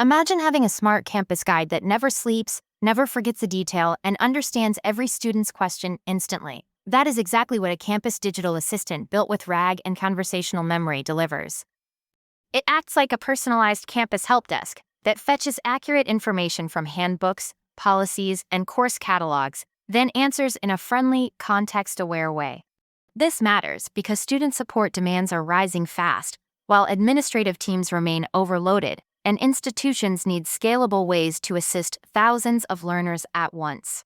Imagine having a smart campus guide that never sleeps, never forgets a detail, and understands every student's question instantly. That is exactly what a campus digital assistant built with RAG and conversational memory delivers. It acts like a personalized campus help desk that fetches accurate information from handbooks, policies, and course catalogs, then answers in a friendly, context-aware way. This matters because student support demands are rising fast, while administrative teams remain overloaded, and institutions need scalable ways to assist thousands of learners at once.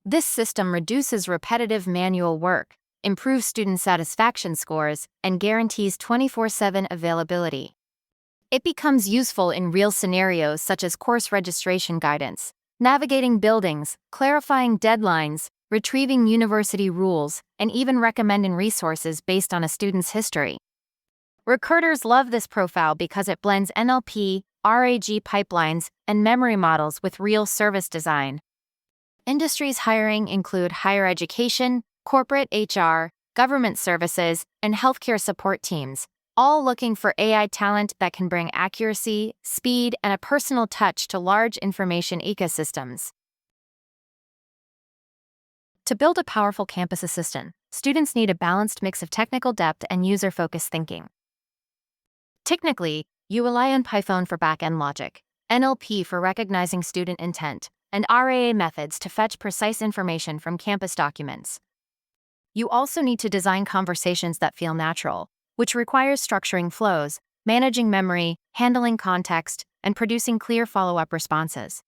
This system reduces repetitive manual work, improves student satisfaction scores, and guarantees 24/7 availability. It becomes useful in real scenarios such as course registration guidance, navigating buildings, clarifying deadlines, retrieving university rules, and even recommending resources based on a student's history. Recruiters love this profile because it blends NLP, RAG pipelines, and memory models with real service design. Industries hiring include higher education, corporate HR, government services, and healthcare support teams, all looking for AI talent that can bring accuracy, speed, and a personal touch to large information ecosystems. To build a powerful campus assistant, students need a balanced mix of technical depth and user-focused thinking. Technically, you rely on Python for back-end logic, NLP for recognizing student intent, and RAA methods to fetch precise information from campus documents. You also need to design conversations that feel natural, which requires structuring flows, managing memory, handling context, and producing clear follow-up responses.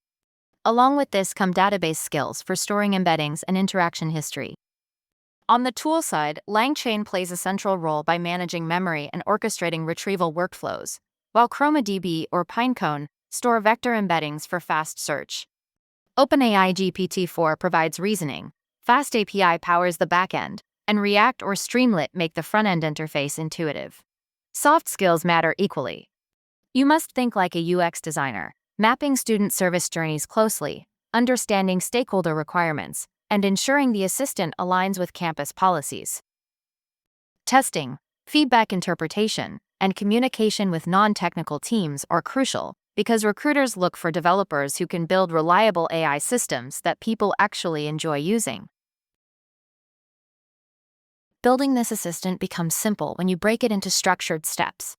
Along with this come database skills for storing embeddings and interaction history. On the tool side, LangChain plays a central role by managing memory and orchestrating retrieval workflows, while ChromaDB or Pinecone store vector embeddings for fast search. OpenAI GPT-4 provides reasoning, Fast API powers the backend, and React or Streamlit make the front-end interface intuitive. Soft skills matter equally. You must think like a UX designer, mapping student service journeys closely, understanding stakeholder requirements, and ensuring the assistant aligns with campus policies. Testing, feedback interpretation, and communication with non-technical teams are crucial because recruiters look for developers who can build reliable AI systems that people actually enjoy using. Building this assistant becomes simple when you break it into structured steps.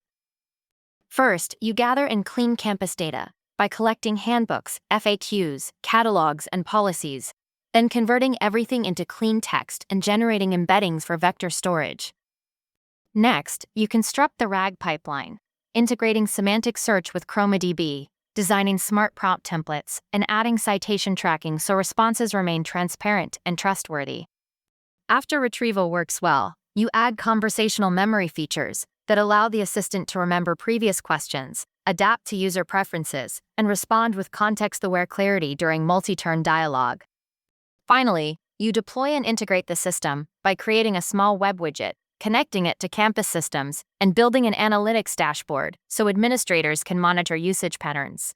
First, you gather and clean campus data by collecting handbooks, FAQs, catalogs, and policies, then converting everything into clean text and generating embeddings for vector storage. Next, you construct the RAG pipeline, integrating semantic search with ChromaDB, designing smart prompt templates, and adding citation tracking so responses remain transparent and trustworthy. After retrieval works well, you add conversational memory features that allow the assistant to remember previous questions, adapt to user preferences, and respond with context-aware clarity during multi-turn dialogue. Finally, you deploy and integrate the system by creating a small web widget, connecting it to campus systems, and building an analytics dashboard so administrators can monitor usage patterns.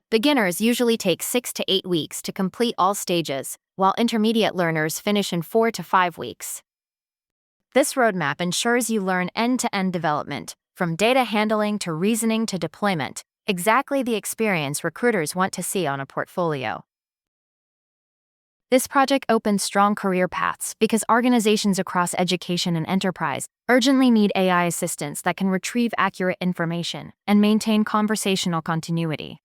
Beginners usually take 6 to 8 weeks to complete all stages, while intermediate learners finish in 4 to 5 weeks. This roadmap ensures you learn end-to-end development, from data handling to reasoning to deployment, exactly the experience recruiters want to see on a portfolio. This project opens strong career paths because organizations across education and enterprise urgently need AI assistants that can retrieve accurate information and maintain conversational continuity.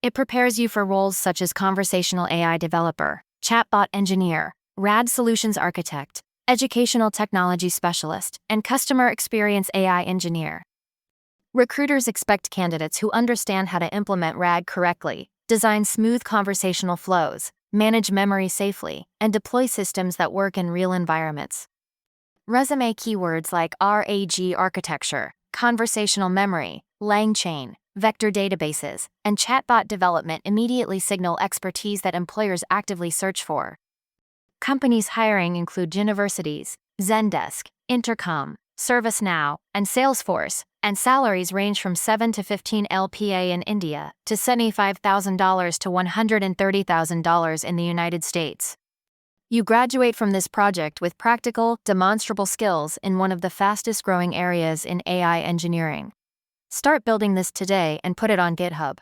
It prepares you for roles such as conversational AI developer, chatbot engineer, RAD solutions architect, educational technology specialist, and customer experience AI engineer. Recruiters expect candidates who understand how to implement RAG correctly, design smooth conversational flows, manage memory safely, and deploy systems that work in real environments. Resume keywords like RAG architecture, conversational memory, LangChain, vector databases, and chatbot development immediately signal expertise that employers actively search for. Companies hiring include universities, Zendesk, Intercom, ServiceNow, and Salesforce, and salaries range from 7 to 15 LPA in India to $75,000 to $130,000 in the United States. You graduate from this project with practical, demonstrable skills in one of the fastest-growing areas in AI engineering. Start building this today and put it on GitHub.